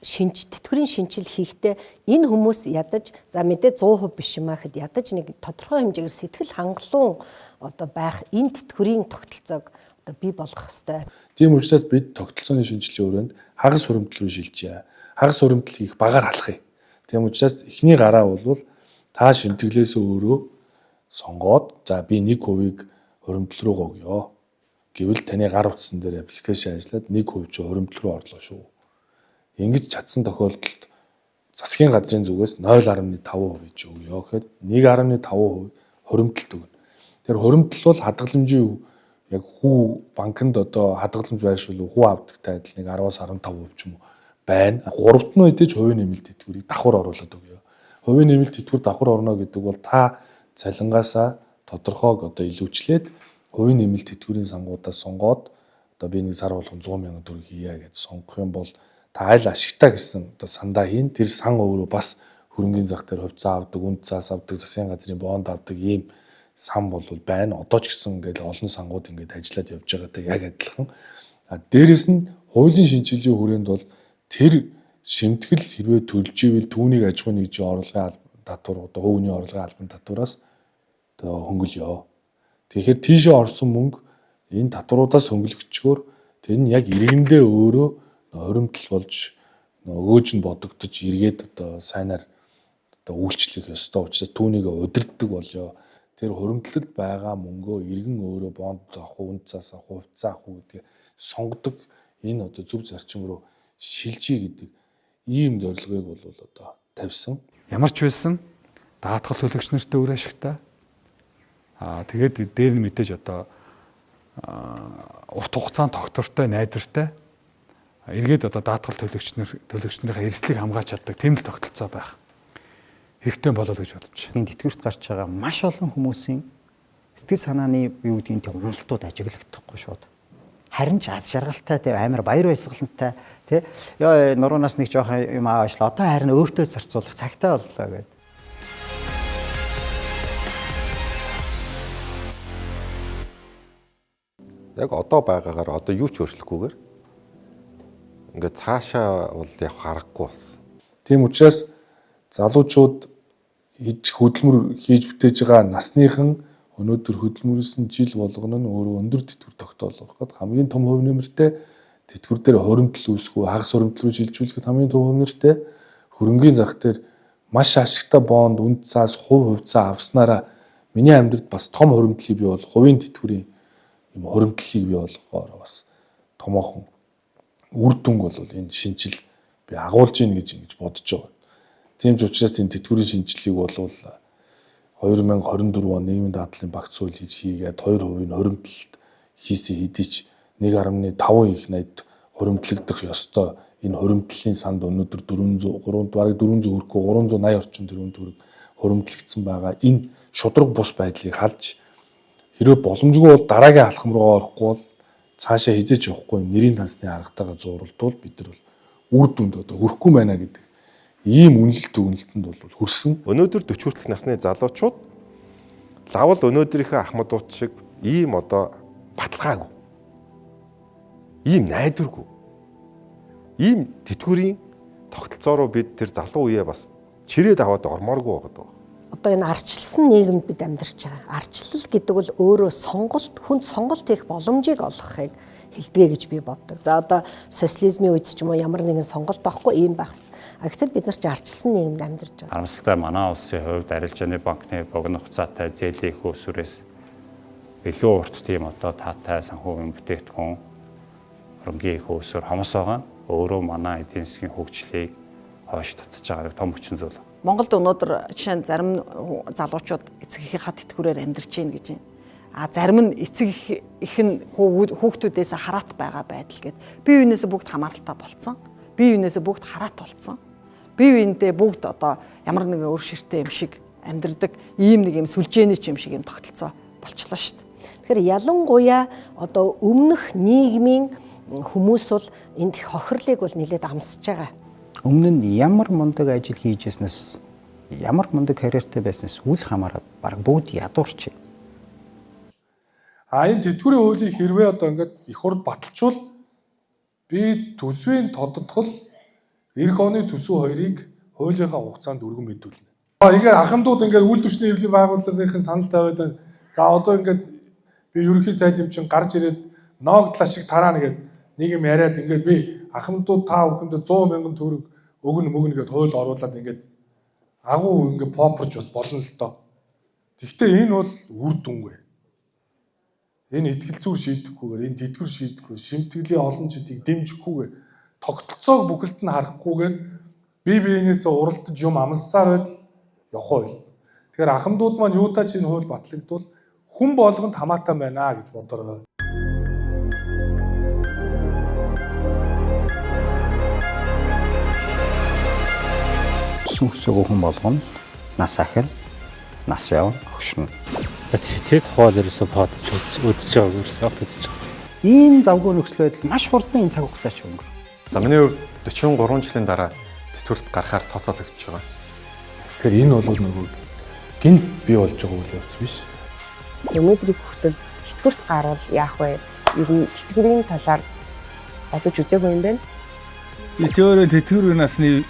тэтгэврийн шинжил хийхдээ энэ хүмүүс ядаж за мэдээ 100% биш юм аа гэхэд ядаж нэг тодорхой хэмжээгээр сэтгэл хангалуун одоо байх энэ тэтгэврийн тогтолцоог одоо бий болгох хэрэгтэй. Тийм учраас бид тогтолцооны шинжилгээний өрөөнд хагас хуримтлал руу шилжээ. Хагас хуримтлал хийх багаар алхая. Тийм учраас эхний гараа бол та шимтгэлээс өөрөө сонгоод за би 1% хуримтлал руу өгье. Гэвэл таны гар утсан дээр аппликейшн ажиллаад 1% чи хуримтлал руу орлоо шүү. Ингэж чадсан тохиолдолд засгийн газрын зүгээс 0.5% чи өгье гэхэд 1.5% хуримтлалт өгнө. Тэр хуримтлал бол хадгаламжийн яг хүү банкнд одоо хадгаламж байршуул хүү авдагтай адил нэг 10-15% ч юм уу байна. Гуравт нь үедээ ч хувийн нэмэлт тэтгэврийг давхар оруулаад өгье. Хувийн нэмэлт тэтгэвэр давхар орно гэдэг бол та цалингаасаа тодорхойг одоо илүүчлээд хувийн нэмэлт тэтгэврийн сангуудаас сонгоод одоо би нэг сар болгон 100 сая төгрөг хийя гэж сонгох юм бол та аль ашигтай гэсэн одоо сандаа хийн. Тэр сан өөрөө бас хөрөнгөний зах дээр хувьцаа авдаг, үнд цаас авдаг, засгийн газрын бонд авдаг ийм сан бол байна. Одоо ч гэсэн ингээд олон сангууд ингээд ажиллаад явж байгаатай яг адилхан. Дээрээс нь хуулийн шинжилгээ хүрээнд бол тэр шимтгэл хэрвээ төлж ивэл түүнийг аж ахуйн нэгжийн орлогын татвар одоо хөвгний орлогын албан татвараас одоо хөнгөлөё. Тэгэхээр тийшээ орсон мөнгө энэ татваруудаас хөнгөлөгчгөөр тэр нь яг иргэндээ өөрөө хуримтлал болж өгөөж нь бодогдож эргээд одоо сайнаар одоо үйлчлэх ёстой учраас түүнийг удирддаг болёо. Тэр хуримтлалд байгаа мөнгөө иргэн өөрөө бонд авах, үнд цаас авах, хувьцаа авах гэдгийг сонгодог энэ одоо зөв зарчим руу шилжиж гэдэг ийм зорилгыг бол одоо тавьсан. Ямар ч байсан даатгал төлөгч нартай өөр ашигтай. Тэгээд дээр нь мэдээж одоо урт хугацаанд тогтвортой, найдвартай эргээд одоо даатгал төлөгч нарынхаа эрсдлийг хамгаалж чаддаг тийм л тогтолцоо байх хэрэгтэй болоо гэж бодож байна. Энэ тэтгэврт гарч байгаа маш олон хүмүүсийн сэтгэл санааны юу гэдгийг тийм уналтууд ажиглагдахгүй шууд. Харин ч аз жаргалтай тийм амар баяр баясгалантай тий ёо нуруунаас нэг жоохон юм аавчлаа одоо харин өөртөө зарцуулах цагтаа боллоо гэдэг. Яг одоо байгаагаар одоо юу ч өөрчлөхгүйгээр ингээд цаашаа бол явах аргагүй болсон. Тийм учраас залуучууд хөдөлмөр хийж бүтээж байгаа насныхан өнөөдөр хөдөлмөрсөн жил болгоно нь өөрөө өндөр тэтгэвэр тогтоолгоход хамгийн том хувь нэмэртэй тэтгэвэр дээр хуримтлал үүсгүү хагас хуримтлал руу шилжүүлэхэд хамгийн том хувь нэмэртэй хөрөнгийн зах дээр маш ашигтай бонд үнд цаас хувьцаа авснараа миний амьдралд бас том хуримтлалыг бий болох хувийн тэтгэврийн юм хуримтлалыг бий болгохоор бас томоохон үр дүнг бол энэ шинжил би агуулж ийн гэж бодож байгаа. Тийм ч учраас энэ тэтгэврийн шинжилгээг бол 2024 он нийгмийн даатгалын багц хууль хийгээд 2% хуримтлалт хийсэн хэдий ч 1.5 их найд хуримтлагдах ёстой. Энэ хуримтлалын санд өнөөдөр 400 хүрэхгүй 380 орчим тэрбум төгрөг хуримтлагдсан байгаа. Энэ шудраг бус байдлыг халж хэрвээ боломжгүй бол дараагийн алхам руу орохгүй бол цаашаа хизээч явахгүй нэрийн тансны аргатайгаа зууралдвал бид нар бол үр дүнд одоо хүрэхгүй байна гэдэг ийм үнэлэлт өгнөлтөнд бол хүрсэн. Өнөөдөр 40 хүртэлх насны залуучууд лавл өнөөдрийнхээ ахмадууд шиг ийм одоо баталгаагүй. Ийм найдваргүй. ийм тэтгэврийн тогтолцоороо бид тэр залуу үеэ бас чирээд аваад ормооргүй байгаа. Одоо энэ арчлсан нийгэмд бид амьдарч байгаа. Арчлал гэдэг бол өөрөө хүнд сонголт хийх боломжийг олгохыг хэлдэг гэж би боддог. За одоо социализмын үед ч юм уу ямар нэгэн сонголт авахгүй ийм байх. Гэтэл бид нар ч арчилсан нийгэмд амьдарч байгаа. Харамсалтай манай улсын хувьд арилжааны банкны богино хугацаатай зээлийн их усүрээс илүү урт тийм одоо таатай санхүүгийн бүтээгдэхүүн хөрөнгөний их усүр хомос байгаа нь өөрөө манай эдийн засгийн хөгжлийг хойш татж байгаа том хүчин зүйл. Монголд өнөөдөр жишээ нь зарим залуучууд эцэг эхийнхээ тэтгэврээр амьдарч байна гэж байна. Зарим нь эцэг их нь хүүхдүүдээс хараат байгаа байдал гээд бие биенээсээ бүгд хамааралтай болцсон. Бие биенээсээ бүгд хараат болцсон. Бие биендээ бүгд одоо ямар нэгэн өөр ширтээ юм шиг амьдардаг ийм нэг юм сүлжээний юм шиг юм тогтолцоо болчлоо шүү дээ. Тэгэхээр ялангуяа одоо өмнөх нийгмийн хүмүүс бол энд их хохирлыг бол нэлээд амсаж байгаа. Өмнө нь ямар мундаг ажил хийжсэнээс ямар мундаг карьертэй байснаас үл хамааран баг бүгд ядуурч. Энэ тэтгэврийн хуулийг хэрвээ одоо ингээд их хурд баталчвал би төсвийн тодтгол эх оны төсөв хоёрыг хуулийнхаа хугацаанд өргөн мэдүүлнэ. Ингээд ахмадууд ингээд үйл түвшний хэвлэлийн байгууллагын санал тавиад байна. За одоо ингээд би ерөнхий сайд юм чинь гарч ирээд ноогдлаа шиг тараана гэдэг нэг юм яриад ингээд би ахмадууд та бүхэндээ 100 мянган төгрөг өгнө гэд хууль оруулаад ингээд агуу ингээд попорч бас болно л доо. Гэхдээ энэ бол үр дүнгүй. Энэ итгэл зүй шийдэхгүйгээр энэ тэтгэвэр шийдэхгүй шимтгэлийн олон жилийг дэмжихгүйгээр тогтолцоог бүхэлд нь харахгүйгээр бие биенээсээ уралдаж юм амлсаар байл явах. Тэгэхээр ахмадууд маань юутай ч энэ хууль батлагдвал хүн болгонд хамаатай байна гэж бодорой. Өсөг хүн болгоно нас ахин нас явна хөгшнө. Тэд хоол ерөөсө бодож үзэж байгаа ерөөсө автодож байгаа. Ийм завгүй нөхцөл байдал маш хурдан энэ цаг хугацаач өнгөрөв. За миний хувьд 43 жилийн дараа тэтгэврт гарахаар тооцоологдож байгаа. Тэгэхээр энэ бол нөгөө гинт бий болж байгаа үйл явц биш. Өнөөдрийг хүртэл тэтгэврт гарвал яах вэ? Ер нь тэтгэврийн талаар бодож үзээгүй юм байна. Тэтгэврийн тэтгэврийн насны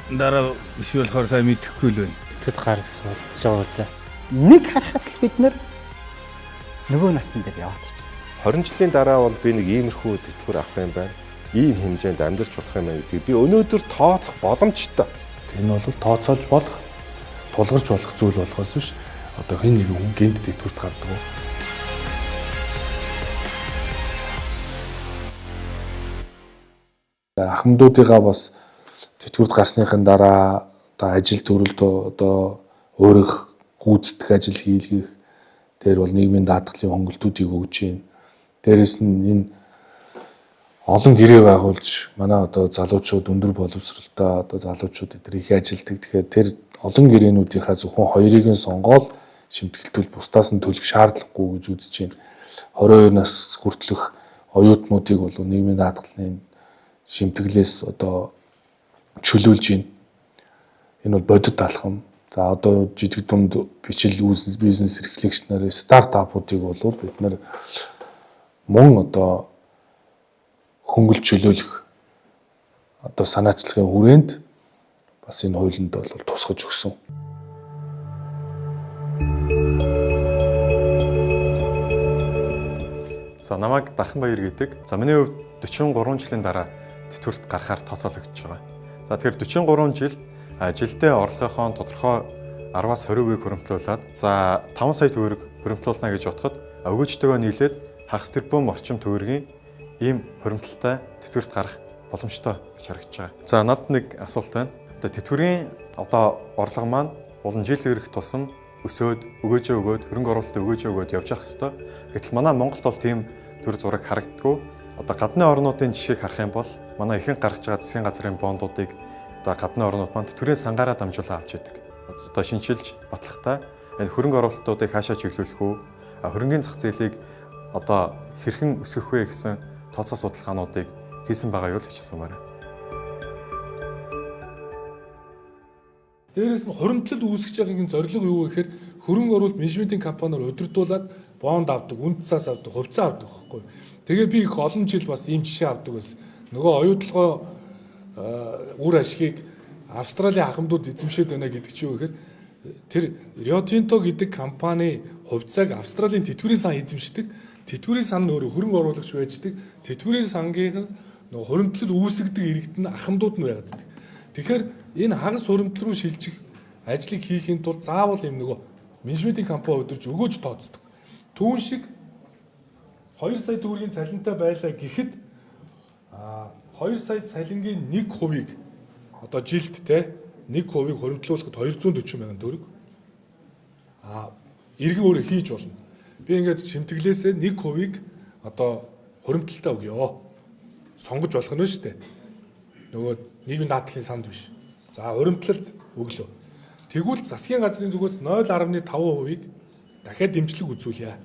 дараа биш болохоор сайн мэдэхгүй л байна. Тэтгэврт гарах гэсэн бодож байгаа л да. Нэг харахад л бид нөгөө насны дээр яваад очсон. 20 жилийн дараа бол би нэг иймэрхүү тэтгэвэр авах юм байна. Ийм хэмжээнд амьдарч болох юм байна гэдгийг би өнөөдөр тооцох боломжтой. Энэ бол тооцоолж болох, тулгарч болох зүйл болгоос биш. Одоо хэн нэгэн хүн гинт тэтгэврт гардаг уу? Ахмадуудыгаа бас тэтгэврт гарсныхын дараа одоо ажил төрөлд одоо өөрөөх гүйцэтгэх ажил хийлгэх дээр бол нийгмийн даатгалын хөнгөлтүүдийг өгж байна. Дээрээс нь энэ олон гэрээ байгуулж манай одоо залуучууд өндөр боловсралтай одоо залуучууд эдгээр их ажилтдаг. Тэгэхээр тэр олон гэрээнүүдийнхаа зөвхөн хоёрыг нь сонгоод шимтгэлтүүл бусдаас нь төлөх шаардлагагүй гэж үзэж байна. 22 нас хүртэлх оюутнуудыг бол нийгмийн даатгалын шимтгэлээс одоо чөлөөлж байна. Энэ бол бодит алхам. За одоо жижиг дунд бичил бизнес эрхлэгч нарын стартапуудыг бол бид нар мөн одоо хөнгөлж чөлөөлөх одоо санаачлагын хүрээнд бас энэ хуулинд бол тусгаж өгсөн. За намайг Дархан Баяр гэдэг. За миний хувьд 43 жилийн дараа тэтгэврт гарахаар тооцоологдож байгаа. За тэгэхээр 43 жил жилдээ орлогынхон тодорхой 10-аас 20% хөрөмтлүүлээд за 5 сая төгрөг хөрөмтлүүлнэ гэж бодоход өгөөжтэйгөө нийлээд хагас тэрбум орчим төгрөгийн ийм хөрөмтөлтэй тэтгэврт гарах боломжтой гэж харагдаж байгаа. За надад нэг асуулт байна. Одоо тэтгэврийн одоо орлого маань улан жил ирэх тусам өсөөд өгөөд хөрөнгө оруулалт өгөөд явж явах хэвээр. Гэтэл манай Монголд бол тийм төр зураг харагддаггүй. Одоо гадны орнуудын жишээг харах юм бол манай ихэнх гаргаж байгаа засгийн газрын бондуудыг одоо гадны орнууд маань тэтгэврийн сангаараа дамжуулан авч яадаг. Одоо шинжилж батлахтаа энэ хөрөнгө оруулалтуудыг хаашаа чиглүүлэх үү? Хөрөнгөний зах зээлийг одоо хэрхэн өсгөх вэ гэсэн тооцоо судалгаануудыг хийсэн байгаа юу л гэж асуумаар байна. Дээрээс нь хуримтлал үүсгэж байгаагийн зорилго юу вэ гэхээр хөрөнгө оруулалт менежментийн компаниар удирдуулаад бонд авдаг, үнд цаас авдаг, хувьцаа авдаг байхгүй. Тэгээ би их олон жил бас ийм жишээ авдаг байсан. Нөгөө оюутлогоо үр ашгийг Австралийн анхамдууд эзэмшээд байна гэдэг чинь юу гэхээр тэр Rio Tinto гэдэг компани хувьцааг Австралийн тэтгэврийн сан эзэмшдэг. Тэтгэврийн сан нь өөрөө хөрөнгө оруулагч байждаг. Тэтгэврийн сангийн нөгөө хуримтлал үүсгдэг иргэд нь анхамдууд нь байгаад байдаг. Тэгэхээр энэ хагас хуримтлал руу шилжих ажлыг хийхийн тулд заавал юм нөгөө менежментийн компани өдөрж өгөөж тооцдог. Түүн шиг 2 сая төгрөгийн цалинтай байлаа гэхэд 2 сая цалингийн 1% одоо жилд те 1% хуримтлуулахад 240 мянган төгрөг. Иргэн өөрөө хийж болно. Би ингээд шимтгэлээсээ 1% одоо хуримтлалтаа өгье. Сонгож болох нь шүү дээ. Нөгөө нийгмийн даатгалын санд биш. За хуримтлалт өглөө. Тэгвэл засгийн газрын зүгээс 0.5%-ийг дахиад дэмжлэг үзүүлье.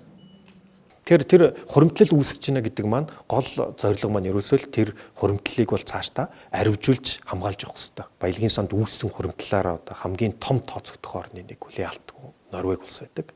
Тэр хуримтлал үүсгэж байна гэдэг маань гол зорилго маань ерөөсөө л тэр хуримтлалыг бол цаашдаа аривжуулж хамгаалж явах хэрэгтэй. Баялагын санд үүссэн хуримтлалаараа одоо хамгийн том тооцогдох орны нэг хүлээн авдаг Норвеги улс байдаг.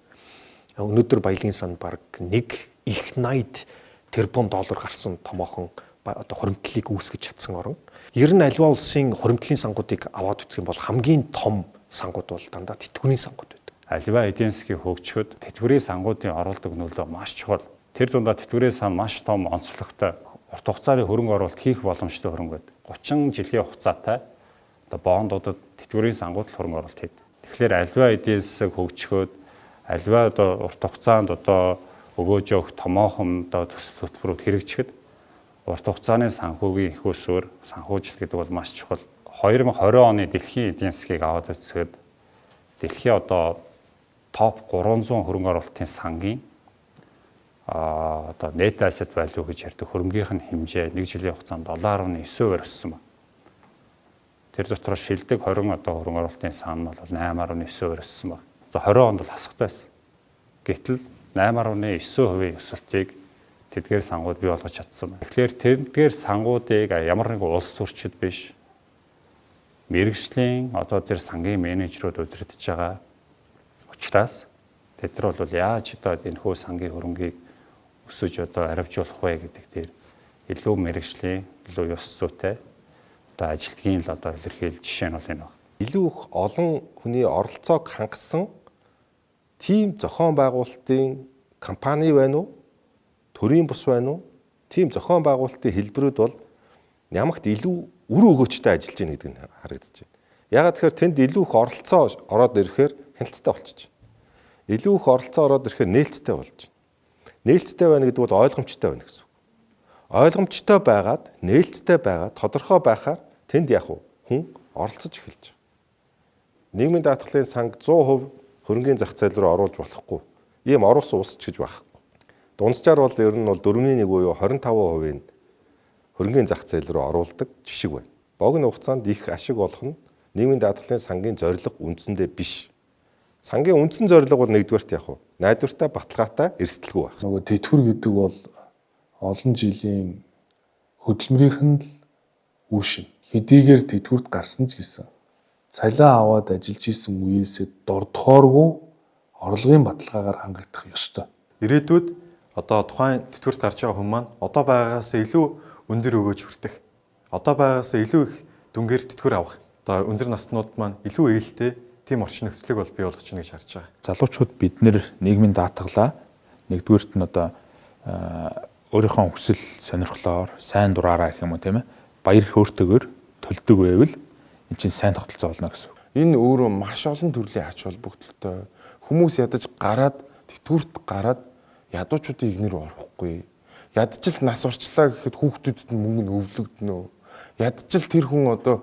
Өнөөдөр баялагын санд баг нэг их 80 тэрбум доллар гарсан томоохон одоо хуримтлалыг үүсгэж чадсан орн. Ер нь аливаа улсын хуримтлалын сангуудыг аваад үзэх юм бол хамгийн том сангууд бол дандаа тэтгэврийн сангууд байдаг. Аливаа эдийн засгийн хөгжихөд тэтгэврийн сангуудын оролдог нөлөө маш чухал. Тэр дундаа тэтгэврийн сан маш том онцлогтой урт хугацааны хөрөнгө оруулалт хийх боломжтой хөрөнгө байдаг. 30 жилийн хугацаатай одоо бондуудад тэтгэврийн сангууд л хөрөнгө оруулалт хийдэг. Тэгэхээр аливаа эдийн засаг хөгжихөд аливаа одоо урт хугацаанд одоо өгөөж явах томоохон одоо төсөл хөтөлбөрүүд хэрэгжихэд урт хугацааны санхүүгийн их усүр санхүүжил гэдэг бол маш чухал. 2020 оны дэлхийн эдийн засгийг аваад үзэхэд дэлхийн одоо топ 300 хөрөнгө оруулалтын сангийн одоо net asset value гэж ярьдаг хөрөнгөийнх нь хэмжээ 1 жилийн хугацаанд 7.9% өссөн байна. Тэр дотор шилдэг 20 одоо хөрөнгө оруулалтын сан нь бол 8.9% өссөн байна. За 20 онд бол хасагтай байсан. Гэтэл 8.9% өсөлтийг тэдгээр сангууд бий болгож чадсан байна. Тэгэхээр тэдгээр сангуудыг ямар нэгэн улс төрчид биш мэрэгжлийн одоо тэр сангийн менежерүүд удирдах байгаа учраас тэд нар бол яаж одоо энэ хөө сангийн хөрөнгийг өсөж одоо аривжуулах вэ гэдэг дээр илүү мэрэгжлийн илүү ёс зүйтэй одоо ажилтгийн л одоо илэрхийлж жишээ нь бол энэ байна. Илүү их олон хүний оролцоог хангасан тийм зохион байгуулалтын компани байна уу? Төрийн бус байна уу? Тийм зохион байгуулалтын хэлбэрүүд бол ямагт илүү үр өгөөчтэй ажиллаж байна гэдэг нь харагдаж байна. Ягаад тэгэхээр тэнд илүү их оролцоо ороод ирэхээр хяналттай болчихж байна. Илүү их оролцоо ороод ирэхээр нээлттэй болж байна. Нээлттэй байна гэдэг бол ойлгомжтой байна гэсэн үг. Ойлгомжтой байгаад, нээлттэй байгаад, тодорхой байхаар тэнд яг хүн оролцож эхэлж байгаа. Нийгмийн даатгалын санг 100% хөрөнгөний зах зээл рүү оруулж болохгүй. Ийм оруулсан улс ч гэж байхгүй. Дунджаар бол ер нь бол 4.1 буюу 25% нь хөрөнгөний зах зээл рүү оруулдаг жишг байна. Богино хугацаанд их ашиг олох нь нийгмийн даатгалын сангийн зорилго үндсэндээ биш. Сангийн үндсэн зорилго бол нэгдүгээрт яг найдвартай баталгаатай эрсдэлгүй байх. Нөгөө тэтгэвэр гэдэг бол олон жилийн хөдөлмөрийнх нь л үр шин. Хэдийгээр тэтгэврт гарсан ч гэсэн цалиа аваад ажиллаж исэн үеэсээ дордохооргүй орлогын баталгаагаар хангагдах ёстой. Ирээдүйд одоо тухайн тэтгэврт гарч байгаа хүн маань одоо байгаагаас илүү өндөр өгөөж хүртэх. Одоо байгаагаас илүү их дүнгээр тэтгэвэр авах. Одоо өндөр наснууд маань илүү ээлтэй тийм орчин нөхцөлийг бол бий болгож байна гэж харж байгаа. Залуучууд бид нийгмийн даатгалаа нэгдүгээрт нь одоо өөрийнхөө хүсэл сонирхлоор сайн дураараа гэх юм уу тийм ээ баяр хөөртэйгээр төлдөг байвал эн чинь сайн тогтолцоо болно гэсэн. Энэ өөрөө маш олон төрлийн ач холбогдолтой. Хүмүүс ядаж гараад тэтгэврт гараад ядуучуудын игнэр орохгүй. Ядчил нас орчлаа гэхэд хүүхдүүдэд мөнгө нь өвлөгдөнө. Ядчил тэр хүн одоо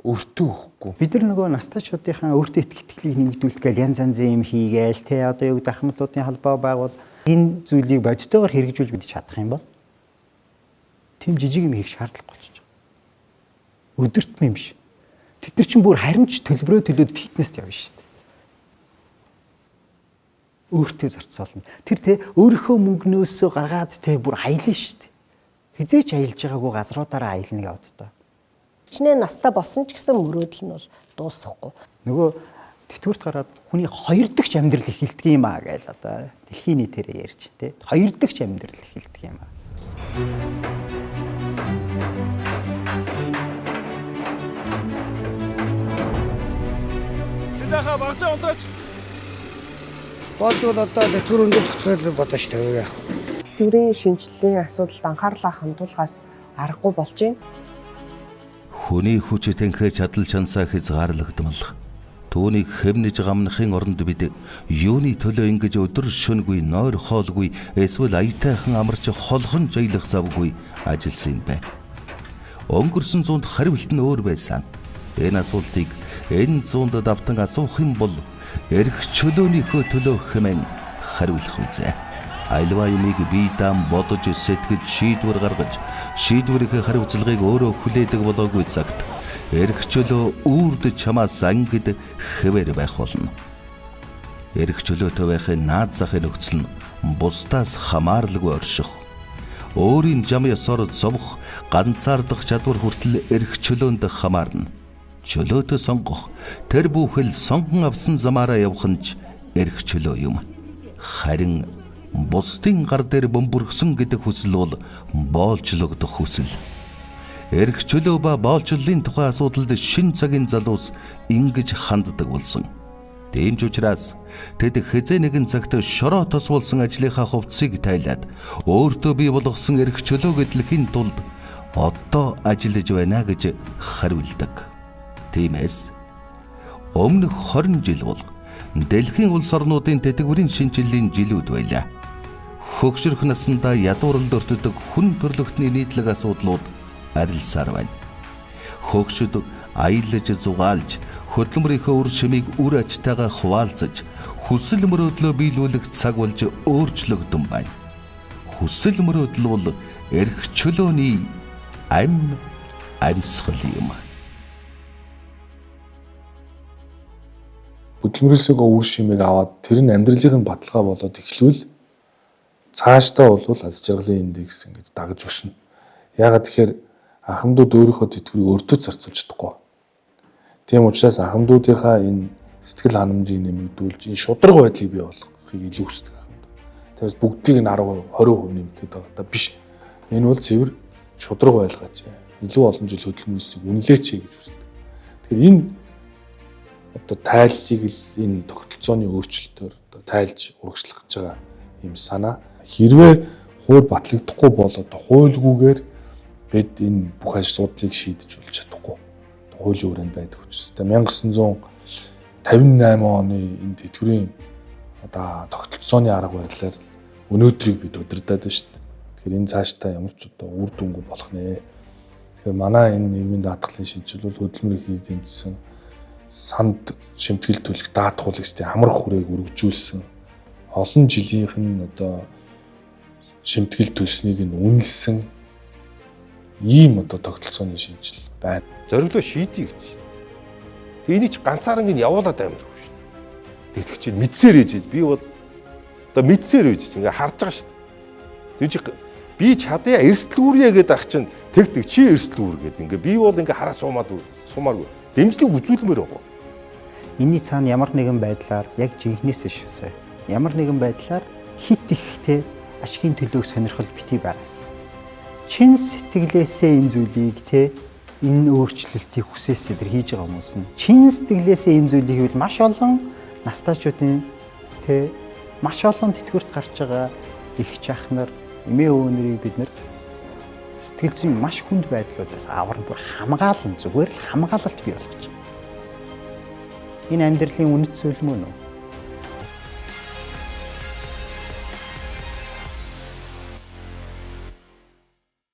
өртөө өгөхгүй. Бид нар нөгөө настайчуудынхаа өөртөө итгэлийг нэмэгдүүлэх гээл янз янзын юм хийгээл те одоо юу дахмтуудын холбоо байгуул энэ зүйлийг бодитойгоор хэрэгжүүлж бид чадах юм бол тийм жижиг юм хийх шаардлага болчих. Өдөртм юм биш. Тэд нар чинь бүр харимж төлбөрөө төлөөд фитнест явна шүү дээ. Өөртөө зарцуулна. Тэр те өөрийнхөө мөнгнөөсөө гаргаад те бүр аялна шүү дээ. Хизээч аялж байгаагүй газруудаараа аялна яваад одоо. Чинээ настай болсон ч гэсэн мөрөөдөл нь бол дуусахгүй. Нөгөө тэтгэврт гараад хүний хоёр дахь амьдрал эхэлдэг юм аа гээл одоо дэлхийн нийтээрээ ярьж тий. Хоёр дахь амьдрал эхэлдэг юм аа. багжаа унтраач. Болж бол одоо тэтгэр өндөр тогтохыг бодож тавиа. Тэтгэврийн шинжилгээний асуудалд анхаарлаа хандуулахаас аргагүй болж байна. Хүний хүч тэнхээ чадал чансаа хязгаарлагдмал. Түүнийг хэмнэж гамнахын оронд бид юуны төлөө ингэж өдөр шөнөгүй нойр хоолгүй эсвэл аятайхан амарч холхон жаялах завгүй ажилласан юм бэ. Өнгөрсөн зуунд хариулт нь өөр байсан. Энэ асуултыг энэ зуунд давтан асуух юм бол эрх чөлөөнийхөө төлөө хэмээн хариулах үзье. Альва юмыг бие даан бодож сэтгэж шийдвэр гаргаж шийдвэрийн хариуцлагыг өөрөө хүлээдэг болоогүй цагт эрх чөлөө үрд чамаас ангид хэвээр байх болно. Эрх чөлөөтэй байхын наад захын нөхцөл нь бусдаас хамааралгүй орших. Өөрийн жам ёсоор зовох ганцаардах чадвар хүртэл эрх чөлөөнд хамаарна. Чөлөөтэй сонгох тэр бүхэл сонгон авсан замаараа явах нь эрх чөлөө юм. Харин бусдын гар дээр бөмбөргсөн гэдэг хүсэл бол боолчлогдох хүсэл. Эрх чөлөө ба боолчлолын тухай асуудалд шин цагийн залуус ингэж ханддаг болсон. Тийм ч учраас тэд хэзээ нэгэн цагт шороо тос болсон ажлынхаа хувцсыг тайлаад өөртөө бий болгосон эрх чөлөө гэдлэхийн тулд одоо ажиллаж байна гэж хариулдаг. Тиймээс өмнөх 20 жил бол дэлхийн улс орнуудын тэтгэврийн шинжилгээний жилүүд байлаа. Хөгшрөх насндаа ядууралд өртдөг хүн төрлөختний нийтлэг асуудлууд арилсаар байна. Хөгшөд аялаж зугаалж хөдөлмөрийнхөө үр шимийг үр ажтайгаа хуваалцаж хүсэл мөрөөдлөө биелүүлэх цаг болж өөрчлөгдөн байна. Хүсэл мөрөөдөл бол эрх чөлөөний амьсгал юм. Хөдөлмөрөөсөө үр шимийг аваад тэр нь амьдралын баталгаа болоод эхлүүл цаашдаа бол аз жаргалын индекс ингэж дагаж өснө. Яагаад тэгэхээр анхамдууд өөрийнхөө тэтгэврийг өртөж зарцуулж чадахгүй. Тийм учраас анхамдуудынхаа энэ сэтгэл ханамжийг нэмэгдүүлж энэ шударга байдлыг бий болгохыг илүү хүсдэг анхамдууд. Тэрс бүгдийг нь 10%, 20% нэмэх гэдэг одоо биш. Энэ бол цэвэр шударга байлгаач. Илүү олон жил хөдөлмөрийг үнэлээч гэж хүсдэг. Тэгэхээр энэ одоо тайллыг л энэ тогтолцооны өөрчлөлтөөр одоо тайлж урагшлах гэж байгаа юм санаа. Хэрвээ хууль батлагдахгүй бол одоо хуульгүйгээр бид энэ бүх асуудлыг шийдэж болж чадахгүй. Хуулийн өрөөнд байдаг учраас 1958 оны энэ тэтгэврийн одоо тогтолцооны арга барилаар өнөөдрийг бид удирдаад байна шүү дээ. Тэгэхээр энэ цаашдаа ямар ч одоо үр дүнгүй болох нэ. Тэгэхээр манай энэ нийгмийн даатгалын шинжил бол хөдөлмөрийн хийх дэмжсэн санд шимтгэл төлөх даатгуулагчдын амрах хүрээг өргөжүүлсэн олон жилийнх нь одоо шимтгэл төлснийг нь үнэлсэн ийм одоо тогтолцооны шинжил байна. Зориглоо шийдье гэж. Энийг ч ганцаараа ингэ явуулаад амиргүй шүү дээ. Тэгэх чинь мэдсээр ээж би бол одоо мэдсээр ээж ингээ харж байгаа шүү дээ. Тэг чи би чадъя эрсдэлгүүрье гэдэг ах чинь тэгдэг чи эрсдэлгүүр гэдэг ингээ би бол ингээ хараа сумааргүй. Дэмжлэг үзүүлмээр байгаа. Энийний цаана ямар нэгэн байдлаар яг жинхнээсээ шүзээ. Ямар нэгэн байдлаар хит ихтэй ашигын төлөөг сонирхол битгий байгаас. Чин сэтгэлээсээ энэ зүйлийг энэ өөрчлөлтийг хүсээсээ тэр хийж байгаа хүмүүс нь чин сэтгэлээсээ энэ зүйлийг хийвэл маш олон настайчуудын маш олон тэтгэврт гарч байгаа их чах нар эмээ өвнөрийг бид нэр сэтгэл зүйн маш хүнд байдлуудаас аврал бүр хамгаална зүгээр л хамгаалалт бий болгож байна. Энэ амьдралын үнэт зүйл мөн үү?